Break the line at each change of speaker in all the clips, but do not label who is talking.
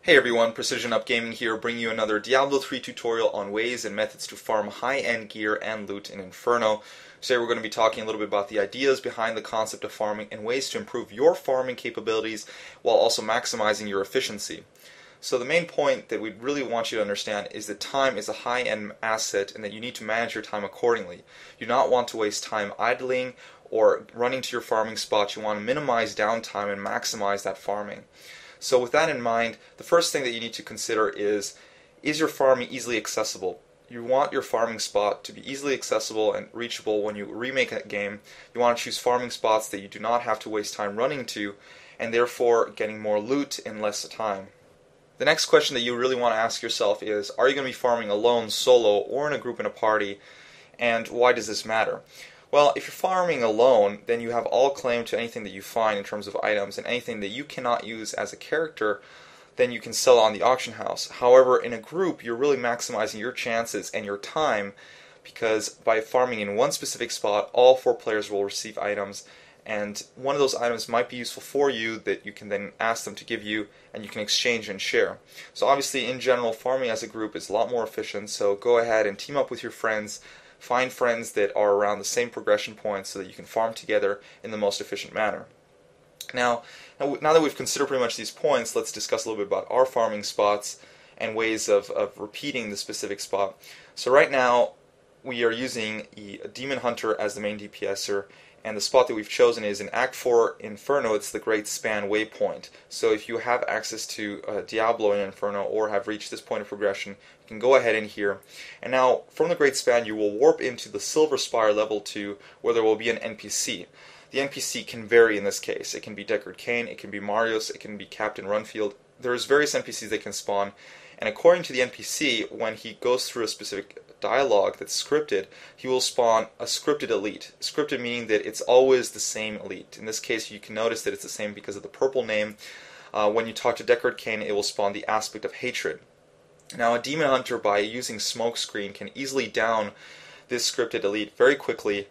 Hey everyone, Precision Up Gaming here, bringing you another Diablo 3 tutorial on ways and methods to farm high-end gear and loot in Inferno. Today we're going to be talking a little bit about the ideas behind the concept of farming and ways to improve your farming capabilities while also maximizing your efficiency. So the main point that we really want you to understand is that time is a high-end asset and that you need to manage your time accordingly. You do not want to waste time idling or running to your farming spot. You want to minimize downtime and maximize that farming. So with that in mind, the first thing that you need to consider is your farming easily accessible? You want your farming spot to be easily accessible and reachable when you remake a game. You want to choose farming spots that you do not have to waste time running to, and therefore getting more loot in less time. The next question that you really want to ask yourself is, are you going to be farming alone, solo, or in a group in a party, and why does this matter? Well, if you're farming alone, then you have all claim to anything that you find in terms of items, and anything that you cannot use as a character, then you can sell on the auction house. However, in a group, you're really maximizing your chances and your time, because by farming in one specific spot, all 4 players will receive items, and one of those items might be useful for you that you can then ask them to give you, and you can exchange and share. So obviously, in general, farming as a group is a lot more efficient, so go ahead and team up with your friends. Find friends that are around the same progression points so that you can farm together in the most efficient manner. Now that we've considered pretty much these points, let's discuss a little bit about our farming spots and ways of repeating the specific spot. So right now, we are using a Demon Hunter as the main DPSer, and the spot that we've chosen is in Act 4 Inferno. It's the Great Span waypoint. So if you have access to Diablo in Inferno or have reached this point of progression, you can go ahead in here. And now, from the Great Span, you will warp into the Silver Spire level 2, where there will be an NPC. The NPC can vary in this case. It can be Deckard Cain, it can be Marius, it can be Captain Runfield. There's various NPCs that can spawn, and according to the NPC, when he goes through a specific dialogue that's scripted, he will spawn a scripted elite. Scripted meaning that it's always the same elite. In this case, you can notice that it's the same because of the purple name. When you talk to Deckard Cain, it will spawn the aspect of hatred. Now, a Demon Hunter, by using Smokescreen, can easily down this scripted elite very quickly,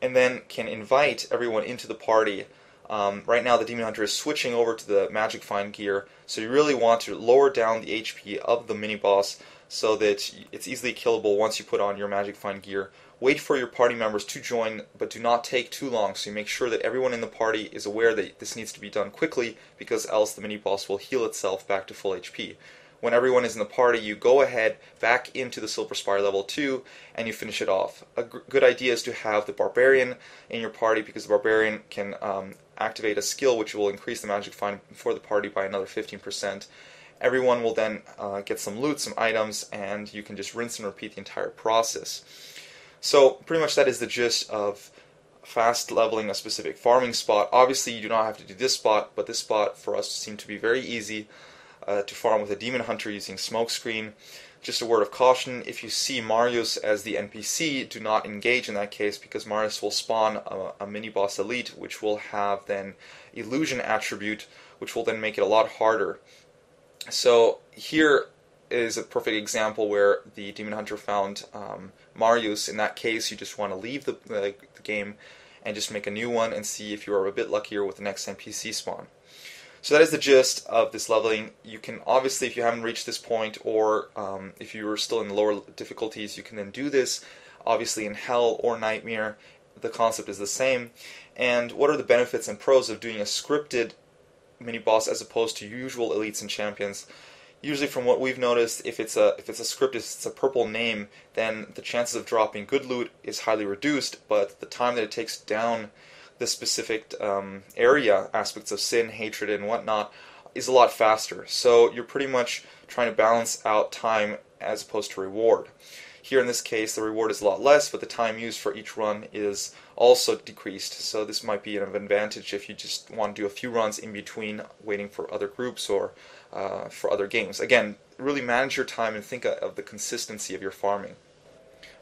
and then can invite everyone into the party. Right now, the Demon Hunter is switching over to the Magic Find gear, so you really want to lower down the HP of the mini-boss so that it's easily killable once you put on your Magic Find gear. Wait for your party members to join, but do not take too long, so you make sure that everyone in the party is aware that this needs to be done quickly, because else the mini-boss will heal itself back to full HP. When everyone is in the party, you go ahead back into the Silver Spire level 2 and you finish it off. A good idea is to have the Barbarian in your party, because the Barbarian can activate a skill which will increase the Magic Find for the party by another 15%. Everyone will then get some loot, some items, and you can just rinse and repeat the entire process. So pretty much that is the gist of fast leveling a specific farming spot. Obviously you do not have to do this spot, but this spot for us seemed to be very easy to farm with a Demon Hunter using Smokescreen. Just a word of caution, if you see Marius as the NPC, do not engage in that case, because Marius will spawn a mini-boss elite, which will have then illusion attribute, which will then make it a lot harder. So here is a perfect example where the Demon Hunter found Marius. In that case, you just want to leave the game and just make a new one and see if you are a bit luckier with the next NPC spawn. So that is the gist of this leveling. You can obviously, if you haven't reached this point, or if you are still in lower difficulties, you can then do this. Obviously in Hell or Nightmare, the concept is the same. And what are the benefits and pros of doing a scripted mini-boss as opposed to usual elites and champions? Usually, from what we've noticed, if it's a script, if it's a purple name, then the chances of dropping good loot is highly reduced, but the time that it takes down the specific area, aspects of sin, hatred, and whatnot, is a lot faster. So you're pretty much trying to balance out time as opposed to reward. Here in this case, the reward is a lot less, but the time used for each run is also decreased. So this might be an advantage if you just want to do a few runs in between, waiting for other groups or for other games. Again, really manage your time and think of the consistency of your farming.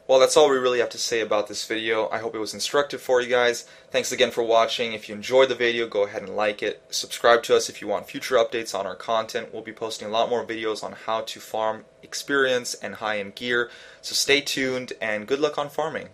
Well, that's all we really have to say about this video. I hope it was instructive for you guys. Thanks again for watching. If you enjoyed the video, go ahead and like it. Subscribe to us if you want future updates on our content. We'll be posting a lot more videos on how to farm experience and high-end gear. So stay tuned and good luck on farming.